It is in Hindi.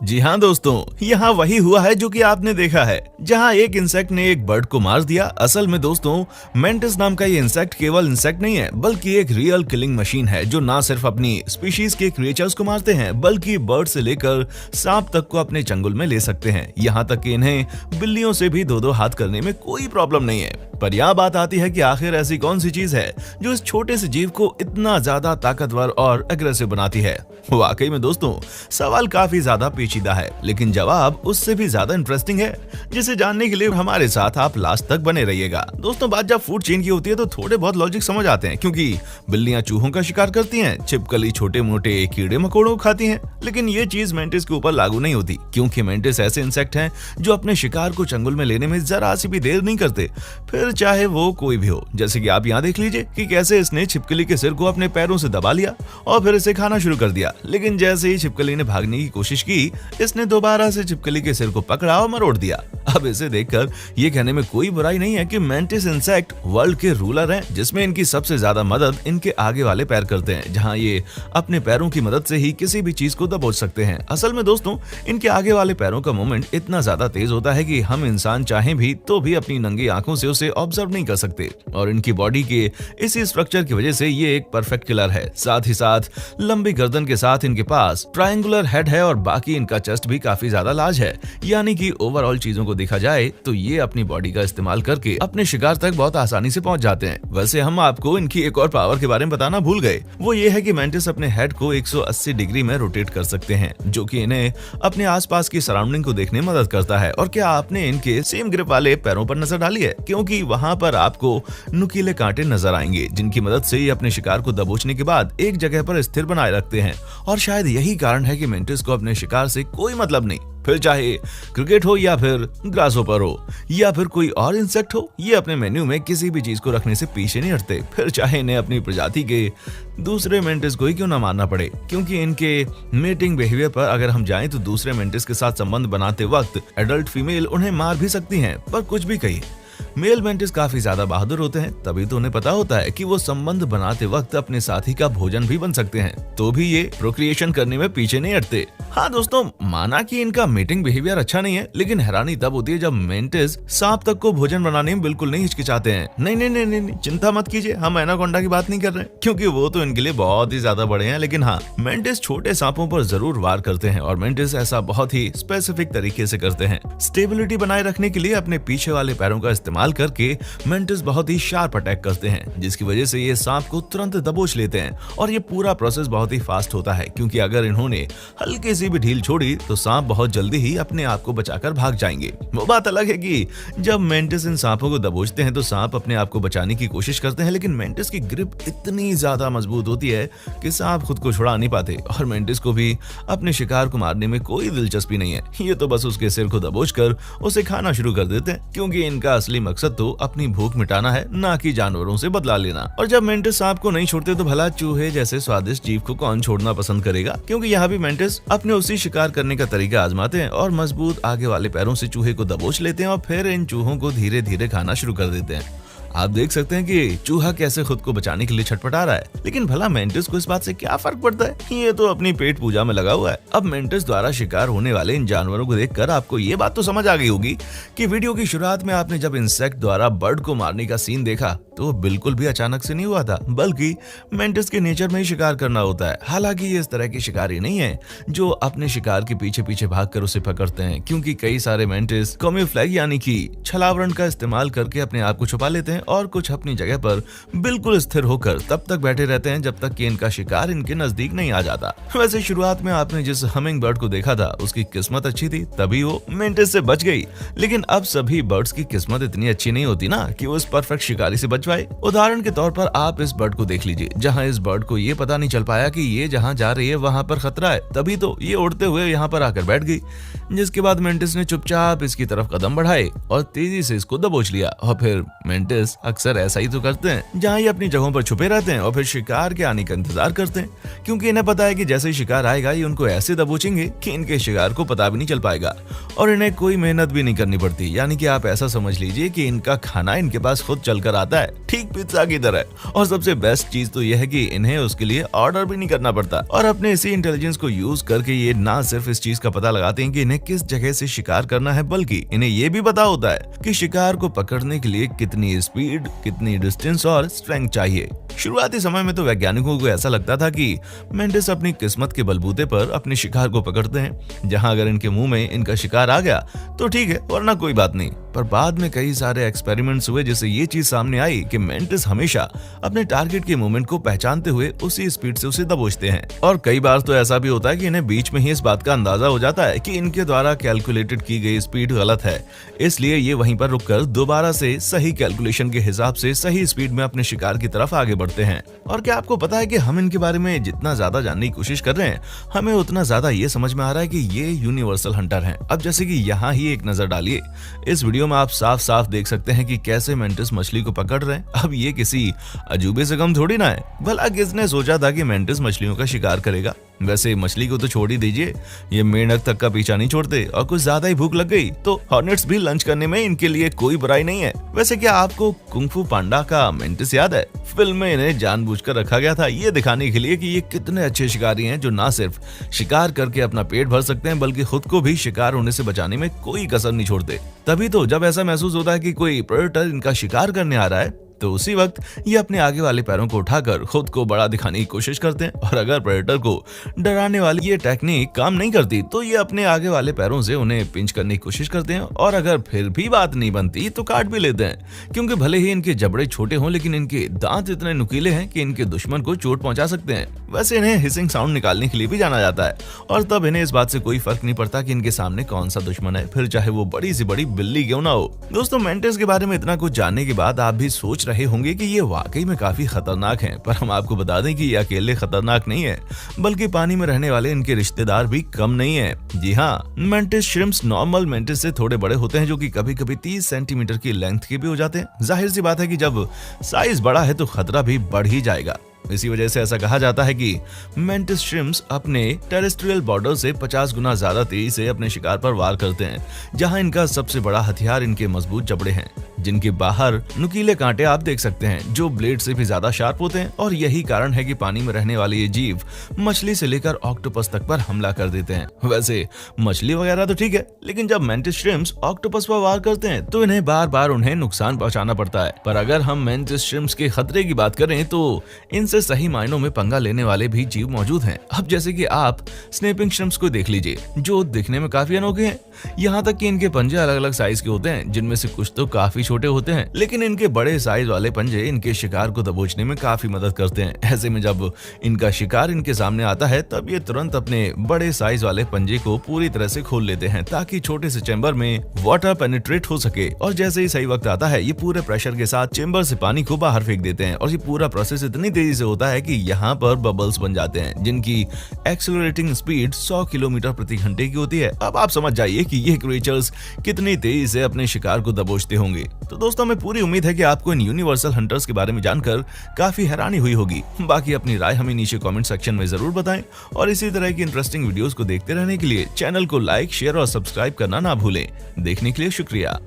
जी हाँ दोस्तों, यहाँ वही हुआ है जो कि आपने देखा है, जहाँ एक इंसेक्ट ने एक बर्ड को मार दिया। असल में दोस्तों, मेंटिस नाम का ये इंसेक्ट केवल इंसेक्ट नहीं है, बल्कि एक रियल किलिंग मशीन है, जो ना सिर्फ अपनी स्पीशीज के क्रिएचर्स को मारते हैं, बल्कि बर्ड से लेकर सांप तक को अपने चंगुल में ले सकते हैं। यहाँ तक कि इन्हें बिल्लियों से भी दो हाथ करने में कोई प्रॉब्लम नहीं है। पर यहाँ बात आती है कि आखिर ऐसी कौन सी चीज है जो इस छोटे से जीव को इतना ज्यादा ताकतवर और एग्रेसिव बनाती है। वाकई में दोस्तों, सवाल काफी ज्यादा पेचीदा है, लेकिन जवाब उससे भी ज्यादा इंटरेस्टिंग है, जिसे जानने के लिए हमारे साथ आप लास्ट तक बने रहिएगा। दोस्तों, बात जब फूड चेन की होती है तो थोड़े बहुत लॉजिक समझ आते हैं, क्योंकि बिल्लियां चूहों का शिकार करती हैं, छिपकली छोटे मोटे कीड़े मकोड़ों को खाती हैं, लेकिन ये चीज मेंटिस के ऊपर लागू नहीं होती, क्योंकि मेंटिस ऐसे इंसेक्ट हैं जो अपने शिकार को चंगुल में लेने में जरा सी भी देर नहीं करते, फिर चाहे वो कोई भी हो। जैसे कि आप यहाँ देख लीजिए कि कैसे इसने छिपकली के सिर को अपने पैरों से दबा लिया और फिर इसे खाना शुरू कर दिया। लेकिन जैसे ही छिपकली ने भागने की कोशिश की, इसने दोबारा से छिपकली के सिर को पकड़ा और मरोड़ दिया। अब इसे देखकर ये कहने में कोई बुराई नहीं है कि मेंटिस इंसेक्ट वर्ल्ड के रूलर हैं, जिसमें इनकी सबसे ज्यादा मदद इनके आगे वाले पैर करते हैं, जहां ये अपने पैरों की मदद से ही किसी भी चीज को दबोच सकते हैं। असल में दोस्तों, इनके आगे वाले पैरों का मूवमेंट इतना ज्यादा तेज होता है कि हम इंसान चाहें भी तो भी अपनी नंगी आंखों से उसे ऑब्जर्व नहीं कर सकते, और इनकी बॉडी के इसी स्ट्रक्चर की वजह से ये एक परफेक्ट किलर है। साथ ही साथ लंबी गर्दन के साथ इनके पास ट्रायंगुलर हेड है और बाकी इनका चेस्ट भी काफी ज्यादा लार्ज है, यानी कि ओवरऑल चीजों को देखा जाए तो ये अपनी बॉडी का इस्तेमाल करके अपने शिकार तक बहुत आसानी से पहुंच जाते हैं। वैसे हम आपको इनकी एक और पावर के बारे में बताना भूल गए, वो ये है कि मेंटिस अपने हेड को 180 डिग्री में रोटेट कर सकते हैं, जो कि इन्हें अपने आसपास की सराउंडिंग को देखने में मदद करता है। और क्या आपने इनके सेम ग्रिप वाले पैरों पर नजर डाली है? क्योंकि वहां पर आपको नुकीले कांटे नजर आएंगे, जिनकी मदद से ये अपने शिकार को दबोचने के बाद एक जगह पर स्थिर बनाए रखते हैं। और शायद यही कारण है कि मेंटिस को अपने शिकार से कोई मतलब नहीं, फिर चाहे क्रिकेट हो या फिर ग्रासहोपर हो या फिर कोई और इंसेक्ट हो, ये अपने मेन्यू में किसी भी चीज को रखने से पीछे नहीं हटते, फिर चाहे इन्हें अपनी प्रजाति के दूसरे मेंटिस को ही क्यों ना मारना पड़े। क्योंकि इनके मेटिंग बिहेवियर पर अगर हम जाएं तो दूसरे मेंटिस के साथ संबंध बनाते वक्त एडल्ट फीमेल उन्हें मार भी सकती हैं। पर कुछ भी कहिए, मेल मेंटिस काफी ज्यादा बहादुर होते हैं, तभी तो उन्हें पता होता है कि वो संबंध बनाते वक्त अपने साथी का भोजन भी बन सकते हैं, तो भी ये प्रोक्रिएशन करने में पीछे नहीं हटते। हाँ दोस्तों, माना कि इनका मेटिंग बिहेवियर अच्छा नहीं है, लेकिन हैरानी तब होती है जब मेंटिस सांप तक को भोजन बनाने में बिल्कुल नहीं हिचकिचाते हैं। नहीं नहीं नहीं नहीं, चिंता मत कीजिए, हम एनाकोंडा की बात नहीं कर रहे, क्योंकि वो तो इनके लिए बहुत ही ज्यादा बड़े हैं। लेकिन हाँ, मेंटिस छोटे सांपों पर जरूर वार करते हैं, और मेंटिस ऐसा बहुत ही स्पेसिफिक तरीके से करते हैं। स्टेबिलिटी बनाए रखने के लिए अपने पीछे वाले पैरों का इस्तेमाल करके मेंटिस बहुत ही शार्प अटैक करते हैं, जिसकी वजह से ये सांप को तुरंत दबोच लेते हैं। और ये पूरा प्रोसेस बहुत ही फास्ट होता है, क्योंकि अगर इन्होंने हल्की सी भी ढील छोड़ी तो सांप बहुत जल्दी ही अपने आप को बचाकर भाग जाएंगे। वो बात अलग है कि जब मेंटिस इन सांपों को दबोचते हैं तो सांप अपने आप को बचाने की कोशिश करते हैं, लेकिन मेंटिस की ग्रिप इतनी ज्यादा मजबूत होती है कि सांप खुद को छुड़ा नहीं पाते, और मेंटिस को भी अपने शिकार को मारने में कोई दिलचस्पी नहीं है। ये तो बस उसके सिर को दबोचकर उसे खाना शुरू कर देते हैं, क्योंकि इनका असली मकसद तो अपनी भूख मिटाना है, ना कि जानवरों से बदला लेना। और जब मेंटिस सांप को नहीं छोड़ते तो भला चूहे जैसे स्वादिष्ट जीव को कौन छोड़ना पसंद करेगा। क्योंकि यहाँ भी मेंटिस अपने उसी शिकार करने का तरीका आजमाते हैं और मजबूत आगे वाले पैरों से चूहे को दबोच लेते हैं और फिर इन चूहों को धीरे धीरे खाना शुरू कर देते हैं। आप देख सकते हैं कि चूहा कैसे खुद को बचाने के लिए छटपटा रहा है, लेकिन भला मेंटिस को इस बात से क्या फर्क पड़ता है? ये तो अपनी पेट पूजा में लगा हुआ है। अब मेंटिस द्वारा शिकार होने वाले इन जानवरों को देखकर आपको ये बात तो समझ आ गई होगी कि वीडियो की शुरुआत में आपने जब इंसेक्ट द्वारा बर्ड को मारने का सीन देखा तो वो बिल्कुल भी अचानक से नहीं हुआ था, बल्कि मेंटिस के नेचर में ही शिकार करना होता है। हालांकि ये इस तरह के शिकारी नहीं है जो अपने शिकार के पीछे पीछे भागकर उसे पकड़ते हैं, क्योंकि कई सारे मेंटिस कैमोफ्लेज यानी कि छलावरण का इस्तेमाल करके अपने आप को छुपा लेते हैं, और कुछ अपनी जगह पर बिल्कुल स्थिर होकर तब तक बैठे रहते हैं जब तक कि इनका शिकार इनके नजदीक नहीं आ जाता। वैसे शुरुआत में आपने जिस हमिंग बर्ड को देखा था उसकी किस्मत अच्छी थी, तभी वो मेंटिस से बच गई, लेकिन अब सभी बर्ड्स की किस्मत इतनी अच्छी नहीं होती ना कि वो उस परफेक्ट शिकारी से बच पाए। उदाहरण के तौर पर आप इस बर्ड को देख लीजिए, जहां इस बर्ड को ये पता नहीं चल पाया कि ये जहां जा रही है वहां पर खतरा है, तभी तो ये उड़ते हुए यहाँ पर आकर बैठ गई, जिसके बाद मेंटिस ने चुपचाप इसकी तरफ कदम बढ़ाए और तेजी से इसको दबोच लिया। और फिर मेंटिस मेंटिस अक्सर ऐसा ही तो करते हैं, जहाँ ये अपनी जगहों पर छुपे रहते हैं और फिर शिकार के आने का इंतजार करते हैं, क्योंकि इन्हें पता है कि जैसे ही शिकार आएगा ये उनको ऐसे दबोचेंगे कि इनके शिकार को पता भी नहीं चल पाएगा और इन्हें कोई मेहनत भी नहीं करनी पड़ती। यानी कि आप ऐसा समझ लीजिए कि इनका खाना इनके पास खुद चलकर आता है, ठीक पिज्जा की तरह। और सबसे बेस्ट चीज तो यह है कि इन्हें उसके लिए ऑर्डर भी नहीं करना पड़ता और अपने इसी इंटेलिजेंस को यूज करके ये ना सिर्फ इस चीज का पता लगाते हैं कि इन्हें किस जगह से शिकार करना है, बल्कि इन्हें ये भी पता होता है कि शिकार को पकड़ने के लिए कितनी स्पीड, कितनी डिस्टेंस और स्ट्रेंथ चाहिए। शुरुआती समय में तो वैज्ञानिकों को ऐसा लगता था कि मेंटिस अपनी किस्मत के बलबूते पर अपने शिकार को पकड़ते हैं, जहां अगर इनके मुंह में इनका शिकार आ गया तो ठीक है, वरना कोई बात नहीं। पर बाद में कई सारे एक्सपेरिमेंट्स हुए जिससे ये चीज सामने आई कि मेंटिस हमेशा अपने टारगेट के मूवमेंट को पहचानते हुए उसी स्पीड से उसे दबोचते हैं। और कई बार तो ऐसा भी होता है कि इन्हें बीच में ही इस बात का अंदाजा हो जाता है कि इनके द्वारा कैलकुलेटेड की गई स्पीड गलत है, इसलिए ये वहीं पर रुककर दोबारा से सही कैलकुलेशन के हिसाब से सही स्पीड में अपने शिकार की तरफ आगे बढ़ते हैं। और क्या आपको पता है कि हम इनके बारे में जितना ज्यादा जानने की कोशिश कर रहे हैं, हमें उतना ज्यादा ये समझ में आ रहा है कि ये यूनिवर्सल हंटर हैं। अब जैसे कि यहाँ ही एक नजर डालिए, इस वीडियो में आप साफ साफ देख सकते हैं कि कैसे मेंटिस मछली को पकड़ रहे हैं। अब ये किसी अजूबे से कम थोड़ी ना है। भला किसने सोचा था कि मेंटिस मछलियों का शिकार करेगा? वैसे मछली को तो छोड़ ही दीजिए, ये मेंढक तक का पीछा नहीं छोड़ते और कुछ ज्यादा ही भूख लग गई तो हॉर्नेट्स भी लंच करने में इनके लिए कोई बुराई नहीं है। वैसे क्या आपको कुंग-फू पांडा का मेंटिस याद है? फिल्म में इन्हें जानबूझकर रखा गया था ये दिखाने के लिए कि ये कितने अच्छे शिकारी हैं, जो ना सिर्फ शिकार करके अपना पेट भर सकते हैं बल्कि खुद को भी शिकार होने से बचाने में कोई कसर नहीं छोड़ते। तभी तो जब ऐसा महसूस होता है कि कोई प्रेडेटर इनका शिकार करने आ रहा है, तो उसी वक्त ये अपने आगे वाले पैरों को उठाकर खुद को बड़ा दिखाने की कोशिश करते हैं। और अगर प्रेडेटर को डराने वाली ये टेक्निक काम नहीं करती तो ये अपने आगे वाले पैरों से उन्हें पिंच करने की कोशिश करते हैं और अगर फिर भी बात नहीं बनती तो काट भी लेते हैं, क्योंकि भले ही इनके जबड़े छोटे हों लेकिन इनके दांत इतने नुकीले हैं कि इनके दुश्मन को चोट पहुंचा सकते हैं। वैसे इन्हें हिसिंग साउंड निकालने के लिए भी जाना जाता है और तब इन्हें इस बात से कोई फर्क नहीं पड़ता कि इनके सामने कौन सा दुश्मन है, फिर चाहे वो बड़ी से बड़ी बिल्ली क्यों ना हो। दोस्तों, मेंटिस के बारे में इतना कुछ जानने के बाद आप भी सोच रहे होंगे कि ये वाकई में काफी खतरनाक हैं, पर हम आपको बता दें कि ये अकेले खतरनाक नहीं है, बल्कि पानी में रहने वाले इनके रिश्तेदार भी कम नहीं है। जी हाँ, मेंटिस श्रिम्प्स नॉर्मल मेंटिस से थोड़े बड़े होते हैं, जो कि कभी कभी 30 सेंटीमीटर की लेंथ के भी हो जाते हैं। जाहिर सी बात है कि जब साइज बड़ा है तो खतरा भी बढ़ ही जाएगा। इसी वजह से ऐसा कहा जाता है कि मेंटिस श्रिम्प्स अपने टेरेस्ट्रियल बॉर्डर से 50 गुना ज्यादा तेजी से अपने शिकार पर वार करते हैं, जहां इनका सबसे बड़ा हथियार इनके मजबूत जबड़े हैं, जिनके बाहर नुकीले कांटे आप देख सकते हैं, जो ब्लेड से भी ज्यादा शार्प होते हैं। और यही कारण है कि पानी में रहने वाले ये जीव मछली से लेकर ऑक्टोपस तक पर हमला कर देते हैं। वैसे मछली वगैरह तो ठीक है, लेकिन जब मेंटिस श्रिम्प्स ऑक्टोपस पर वार करते हैं तो इन्हें बार बार उन्हें नुकसान पहुंचाना पड़ता है। पर अगर हम मेंटिस श्रिम्प्स के खतरे की बात करें तो इनसे सही मायनों में पंगा लेने वाले भी जीव मौजूद हैं। अब जैसे कि आप स्नैपिंग श्रिम्प्स को देख लीजिए, जो दिखने में काफी अनोखे हैं। यहाँ तक कि इनके पंजे अलग अलग साइज के होते हैं, जिनमें से कुछ तो काफी छोटे होते हैं, लेकिन इनके बड़े साइज वाले पंजे इनके शिकार को दबोचने में काफी मदद करते हैं। ऐसे में जब इनका शिकार इनके सामने आता है तब ये तुरंत अपने बड़े साइज वाले पंजे को पूरी तरह से खोल लेते हैं, ताकि छोटे से चेंबर में वाटर पेनिट्रेट हो सके। और जैसे ही सही वक्त आता है, ये पूरे प्रेशर के साथ चेंबर से पानी को बाहर फेंक देते हैं। और ये पूरा प्रोसेस इतनी तेजी से होता है कि यहाँ पर बबल्स बन जाते हैं, जिनकी एक्सेलरेटिंग स्पीड 100 किलोमीटर प्रति घंटे की होती है। अब आप समझ जाइए कि ये क्रिएचर्स कितनी तेजी से अपने शिकार को दबोचते होंगे। तो दोस्तों, हमें पूरी उम्मीद है कि आपको इन यूनिवर्सल हंटर्स के बारे में जानकर काफी हैरानी हुई होगी। बाकी अपनी राय हमें नीचे कमेंट सेक्शन में जरूर बताएं और इसी तरह की इंटरेस्टिंग वीडियोस को देखते रहने के लिए चैनल को लाइक, शेयर और सब्सक्राइब करना ना भूलें। देखने के लिए शुक्रिया।